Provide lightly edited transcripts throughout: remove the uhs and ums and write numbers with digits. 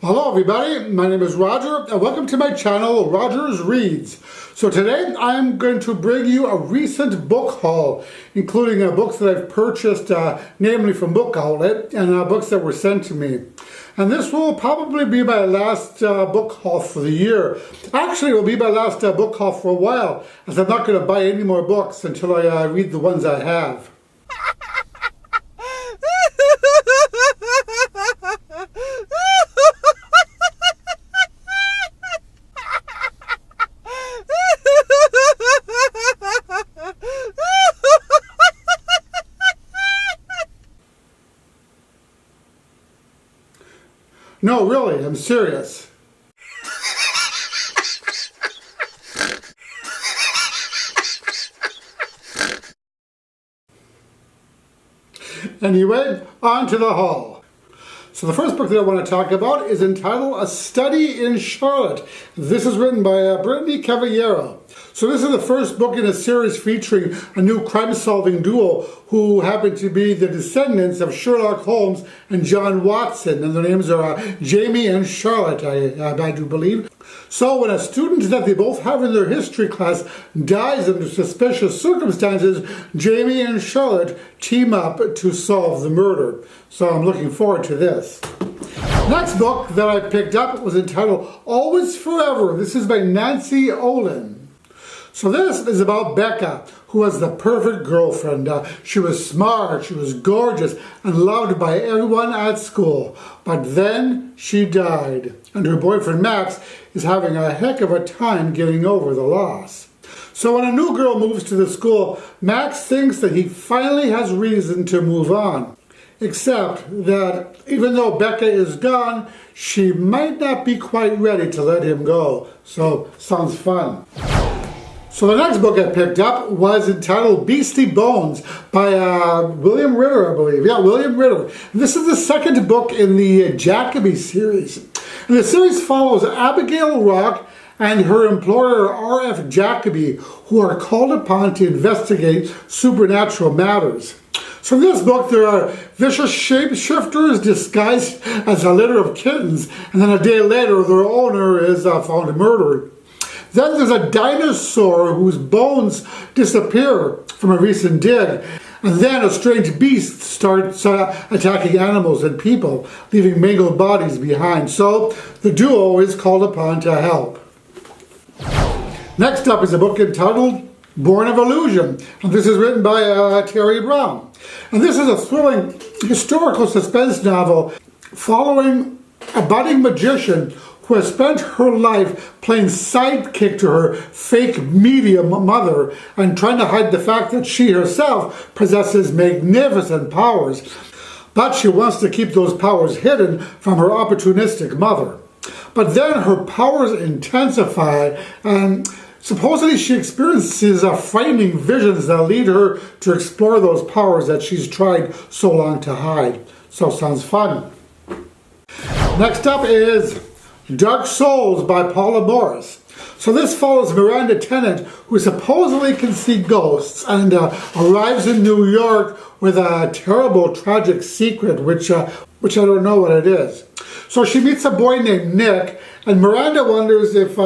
Hello everybody, my name is Roger and welcome to my channel, Rogers Reads. So today I'm going to bring you a recent book haul, including books that I've purchased, namely from Book Outlet, and books that were sent to me. And this will probably be my last book haul for the year. Actually, it will be my last book haul for a while, as I'm not going to buy any more books until I read the ones I have. No, really, I'm serious. Anyway, on to the haul. So the first book that I want to talk about is entitled A Study in Charlotte. This is written by Brittany Cavallaro. So this is the first book in a series featuring a new crime-solving duo who happen to be the descendants of Sherlock Holmes and John Watson. And their names are Jamie and Charlotte, I do believe. So when a student that they both have in their history class dies under suspicious circumstances, Jamie and Charlotte team up to solve the murder. So I'm looking forward to this. Next book that I picked up was entitled Always Forever. This is by Nancy Olin. So this is about Becca, who was the perfect girlfriend. She was smart, she was gorgeous, and loved by everyone at school. But then she died, and her boyfriend Max is having a heck of a time getting over the loss. So when a new girl moves to the school, Max thinks that he finally has reason to move on. Except that even though Becca is gone, she might not be quite ready to let him go. So, sounds fun. So the next book I picked up was entitled Beastie Bones by William Ritter, I believe. Yeah, William Ritter. This is the second book in the Jacoby series. And the series follows Abigail Rock and her employer R.F. Jacoby, who are called upon to investigate supernatural matters. So in this book, there are vicious shapeshifters disguised as a litter of kittens, and then a day later, their owner is found murdered. Then there's a dinosaur whose bones disappear from a recent dig. And then a strange beast starts attacking animals and people, leaving mangled bodies behind. So the duo is called upon to help. Next up is a book entitled Born of Illusion. And this is written by Terry Brown. And this is a thrilling historical suspense novel following a budding magician who has spent her life playing sidekick to her fake medium mother and trying to hide the fact that she herself possesses magnificent powers. But she wants to keep those powers hidden from her opportunistic mother. But then her powers intensify, and supposedly she experiences frightening visions that lead her to explore those powers that she's tried so long to hide. So sounds fun. Next up is Dark Souls by Paula Morris. So this follows Miranda Tennant, who supposedly can see ghosts and arrives in New York with a terrible, tragic secret, which I don't know what it is. So she meets a boy named Nick, and Miranda wonders if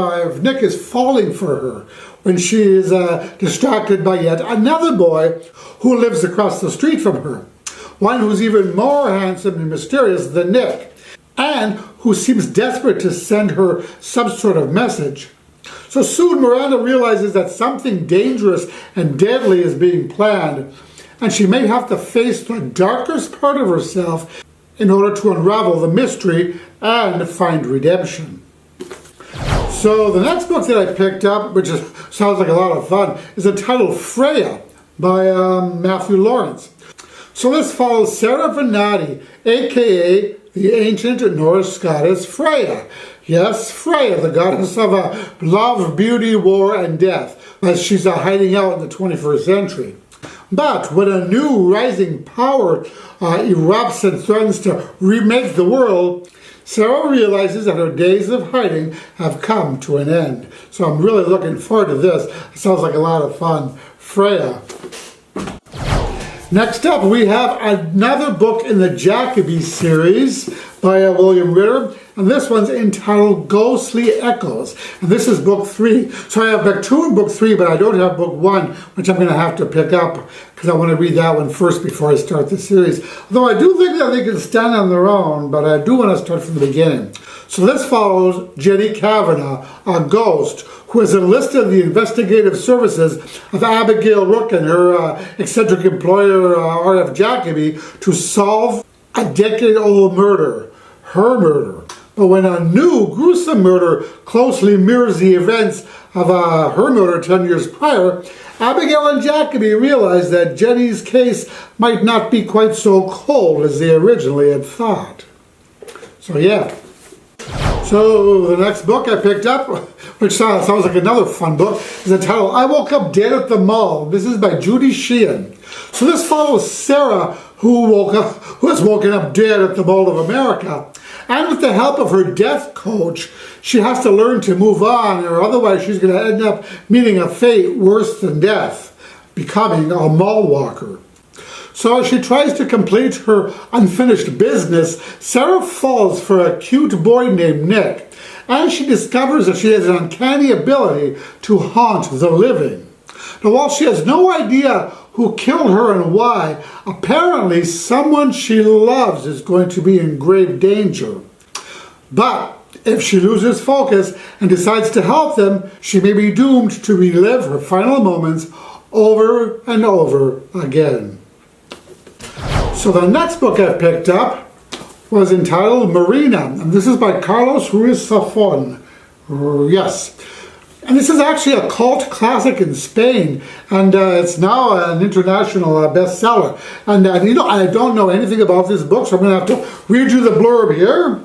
Nick is falling for her when she is distracted by yet another boy who lives across the street from her. One who's even more handsome and mysterious than Nick, and who seems desperate to send her some sort of message. So soon Miranda realizes that something dangerous and deadly is being planned, and she may have to face the darkest part of herself in order to unravel the mystery and find redemption. So the next book that I picked up, which sounds like a lot of fun, is entitled Freya by Matthew Lawrence. So this follows Sarah Venati, aka the ancient Norse goddess Freya. Yes, Freya, the goddess of love, beauty, war, and death, as she's hiding out in the 21st century. But when a new rising power erupts and threatens to remake the world, Sarah realizes that her days of hiding have come to an end. So I'm really looking forward to this. It sounds like a lot of fun. Freya. Next up, we have another book in the Jacoby series by William Ritter. and this one's entitled Ghostly Echoes, and this is book 3. So I have book 2 and book 3, but I don't have book 1, which I'm going to have to pick up because I want to read that one first before I start the series. Though I do think that they can stand on their own, but I do want to start from the beginning. So this follows Jenny Cavallaro, a ghost, who has enlisted the investigative services of Abigail Rook and her eccentric employer, R.F. Jacoby, to solve a decade-old murder, her murder. But when a new gruesome murder closely mirrors the events of her murder 10 years prior, Abigail and Jacoby realize that Jenny's case might not be quite so cold as they originally had thought. So yeah. So the next book I picked up, which sounds like another fun book, is entitled I Woke Up Dead at the Mall. This is by Judy Sheehan. So this follows Sarah, who has woken up dead at the Mall of America. And with the help of her death coach, she has to learn to move on, or otherwise she's going to end up meeting a fate worse than death, becoming a mall walker. So as she tries to complete her unfinished business, Sarah falls for a cute boy named Nick, and she discovers that she has an uncanny ability to haunt the living. Now, while she has no idea who killed her and why, apparently someone she loves is going to be in grave danger. But if she loses focus and decides to help them, she may be doomed to relive her final moments over and over again. So the next book I picked up was entitled Barina, and this is by Carlos Ruiz Zafón. Yes. And this is actually a cult classic in Spain, and it's now an international bestseller. And I don't know anything about this book, so I'm going to have to read you the blurb here.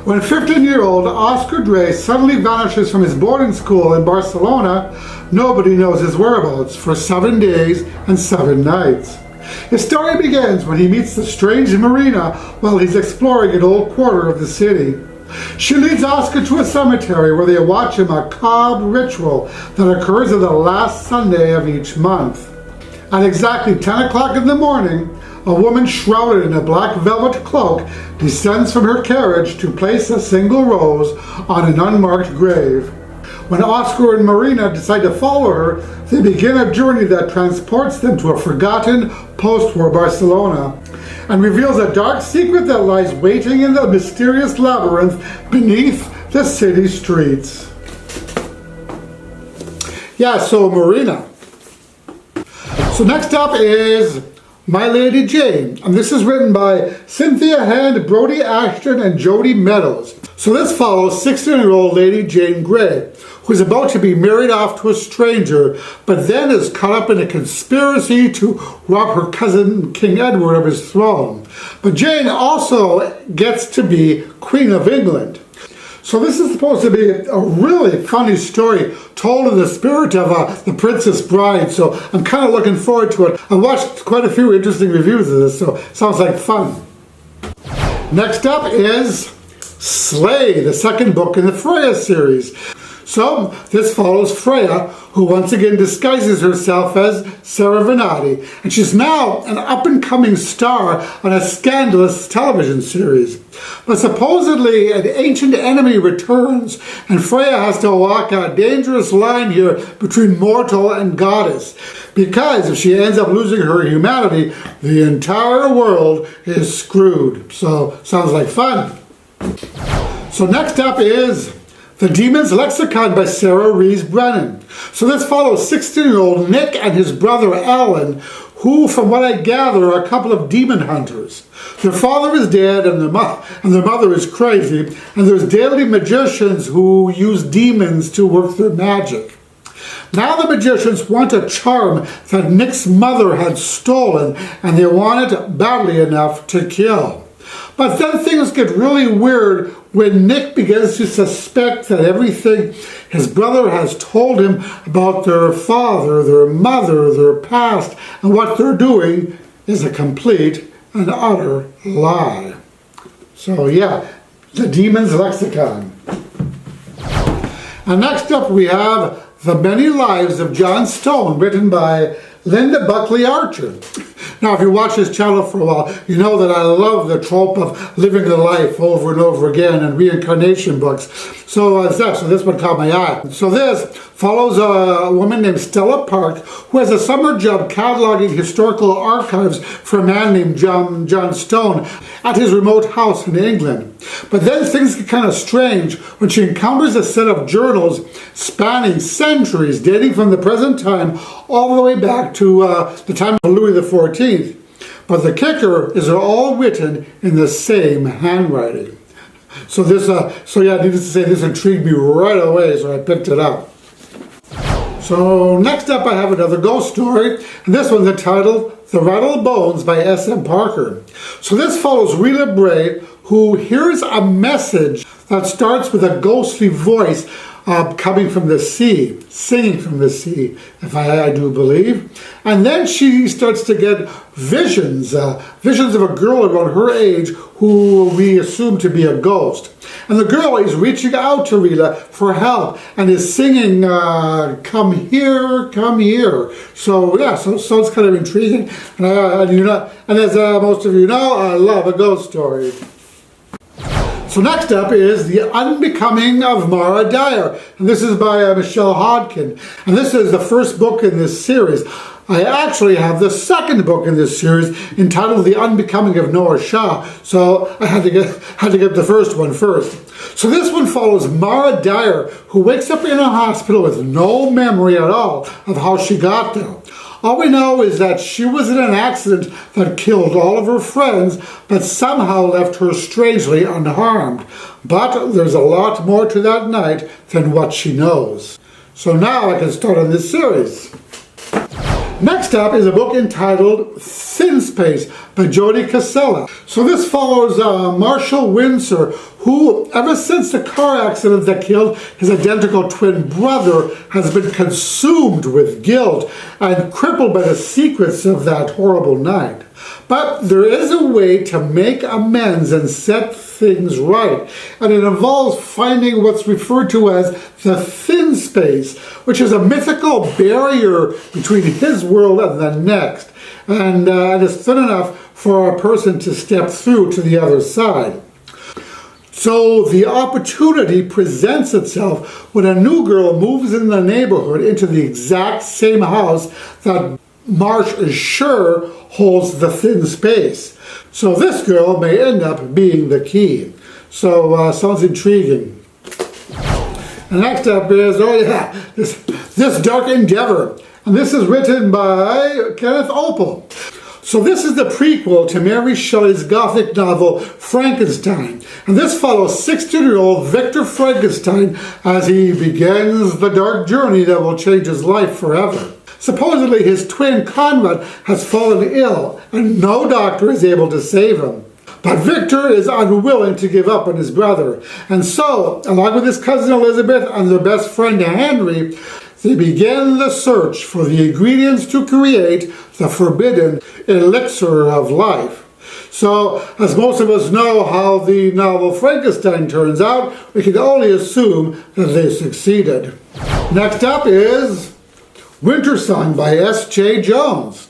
When 15-year-old Oscar Dre suddenly vanishes from his boarding school in Barcelona, nobody knows his whereabouts for 7 days and 7 nights. His story begins when he meets the strange Marina while he's exploring an old quarter of the city. She leads Oscar to a cemetery where they watch a macabre ritual that occurs on the last Sunday of each month. At exactly 10 o'clock in the morning, a woman shrouded in a black velvet cloak descends from her carriage to place a single rose on an unmarked grave. When Oscar and Marina decide to follow her, they begin a journey that transports them to a forgotten post-war Barcelona and reveals a dark secret that lies waiting in the mysterious labyrinth beneath the city streets. Yeah, so Marina. So next up is My Lady Jing, and this is written by Cynthia Hand, Brody Ashton, and Jody Meadows. So this follows 16-year-old Lady Jane Grey, who is about to be married off to a stranger, but then is caught up in a conspiracy to rob her cousin King Edward of his throne. But Jane also gets to be Queen of England. So this is supposed to be a really funny story told in the spirit of The Princess Bride, so I'm kind of looking forward to it. I watched quite a few interesting reviews of this, so it sounds like fun. Next up is Slay, the second book in the Freya series. So this follows Freya, who once again disguises herself as Sarah Venati, and she's now an up-and-coming star on a scandalous television series. But supposedly an ancient enemy returns, and Freya has to walk a dangerous line here between mortal and goddess, because if she ends up losing her humanity, the entire world is screwed. So sounds like fun. So next up is The Demon's Lexicon by Sarah Rees Brennan. So this follows 16-year-old Nick and his brother Alan, who, from what I gather, are a couple of demon hunters. Their father is dead and their mother is crazy, and there's daily magicians who use demons to work their magic. Now the magicians want a charm that Nick's mother had stolen, and they want it badly enough to kill. But then things get really weird when Nick begins to suspect that everything his brother has told him about their father, their mother, their past, and what they're doing is a complete and utter lie. So yeah, The Demon's Lexicon. And next up we have The Many Lives of John Stone, written by Linda Buckley Archer. Now, if you watch this channel for a while, you know that I love the trope of living the life over and over again and reincarnation books. So this one caught my eye. So this follows a woman named Stella Park, who has a summer job cataloging historical archives for a man named John Stone at his remote house in England. But then things get kind of strange when she encounters a set of journals spanning centuries, dating from the present time all the way back to the time of Louis XIV. But the kicker is they're all written in the same handwriting. So needless to say, this intrigued me right away, so I picked it up. So next up I have another ghost story, and this one's entitled Throttle Bones by S.M. Parker. So this follows Rita Bray, who hears a message that starts with a ghostly voice coming from the sea, singing from the sea, if I do believe. And then she starts to get visions of a girl around her age who we assume to be a ghost. And the girl is reaching out to Rita for help and is singing, come here, come here. So yeah, so it's kind of intriguing. And as most of you know, I love a ghost story. So next up is The Unbecoming of Mara Dyer, and this is by Michelle Hodkin, and this is the first book in this series. I actually have the second book in this series entitled The Unbecoming of Noah Shaw, so I had to get the first one first. So this one follows Mara Dyer, who wakes up in a hospital with no memory at all of how she got there. All we know is that she was in an accident that killed all of her friends, but somehow left her strangely unharmed. But there's a lot more to that night than what she knows. So now I can start on this series. Next up is a book entitled Thin Space by Jodie Casella. So this follows Marshall Windsor, who, ever since the car accident that killed his identical twin brother, has been consumed with guilt and crippled by the secrets of that horrible night. But there is a way to make amends and set things right, and it involves finding what's referred to as the thin space, which is a mythical barrier between his world and the next, and it's thin enough for a person to step through to the other side. So the opportunity presents itself when a new girl moves in the neighborhood into the exact same house that Marsh is sure holds the thin space. So this girl may end up being the key. So sounds intriguing. And next up is, this Dark Endeavor. And this is written by Kenneth Opel. So this is the prequel to Mary Shelley's Gothic novel Frankenstein. And this follows 16-year-old Victor Frankenstein as he begins the dark journey that will change his life forever. Supposedly his twin Conrad has fallen ill and no doctor is able to save him. But Victor is unwilling to give up on his brother. And so, along with his cousin Elizabeth and their best friend Henry, they begin the search for the ingredients to create the forbidden elixir of life. So, as most of us know how the novel Frankenstein turns out, we can only assume that they succeeded. Next up is Winter Song by S.J. Jones.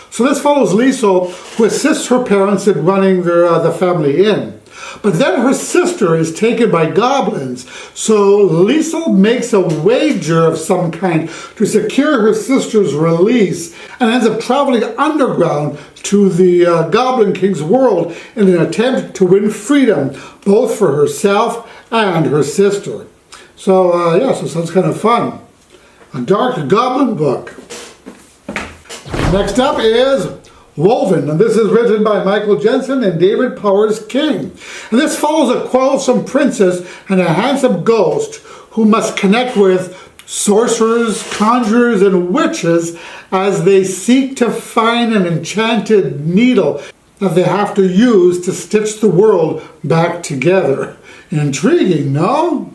So this follows Liesel, who assists her parents in running the family inn. But then her sister is taken by goblins, so Liesel makes a wager of some kind to secure her sister's release and ends up traveling underground to the Goblin King's world in an attempt to win freedom, both for herself and her sister. So so sounds kind of fun. A dark goblin book. Next up is Woven, and this is written by Michael Jensen and David Powers King. And this follows a quarrelsome princess and a handsome ghost who must connect with sorcerers, conjurers, and witches as they seek to find an enchanted needle that they have to use to stitch the world back together. Intriguing, no?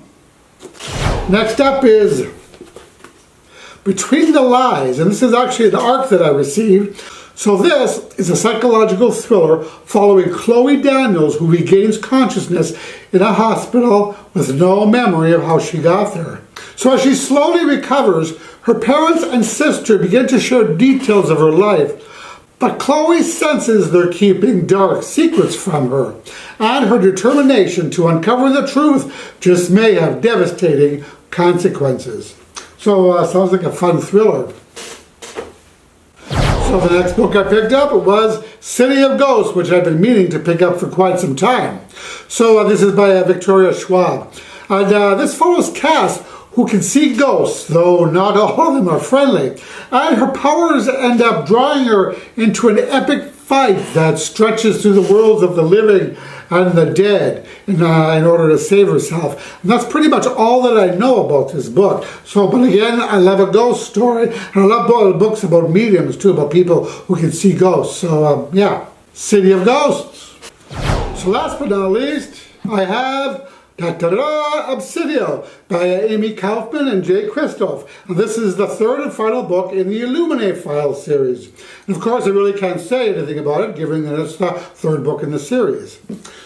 Next up is Between the Lies, and this is actually an arc that I received. So this is a psychological thriller following Chloe Daniels, who regains consciousness in a hospital with no memory of how she got there. So as she slowly recovers, her parents and sister begin to share details of her life. But Chloe senses they're keeping dark secrets from her, and her determination to uncover the truth just may have devastating consequences. So sounds like a fun thriller. So the next book I picked up was City of Ghosts, which I've been meaning to pick up for quite some time. So this is by Victoria Schwab. And this follows Cass, who can see ghosts, though not all of them are friendly. And her powers end up drawing her into an epic fight that stretches through the worlds of the living and the dead in order to save herself. And that's pretty much all that I know about this book. So, but again, I love a ghost story, and I love books about mediums too, about people who can see ghosts. So, yeah, City of Ghosts. So last but not least, I have Obsidian by Amy Kaufman and Jay Kristoff. And this is the third and final book in the Illuminate Files series. And of course, I really can't say anything about it, given that it's the third book in the series.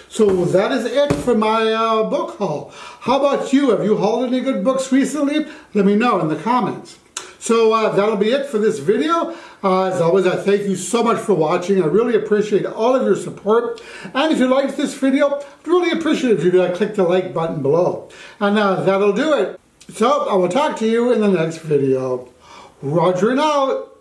So that is it for my book haul. How about you? Have you hauled any good books recently? Let me know in the comments. So that'll be it for this video. As always, I thank you so much for watching. I really appreciate all of your support. And if you liked this video, I'd really appreciate it if you click the like button below. And that'll do it. So I will talk to you in the next video. Roger and out.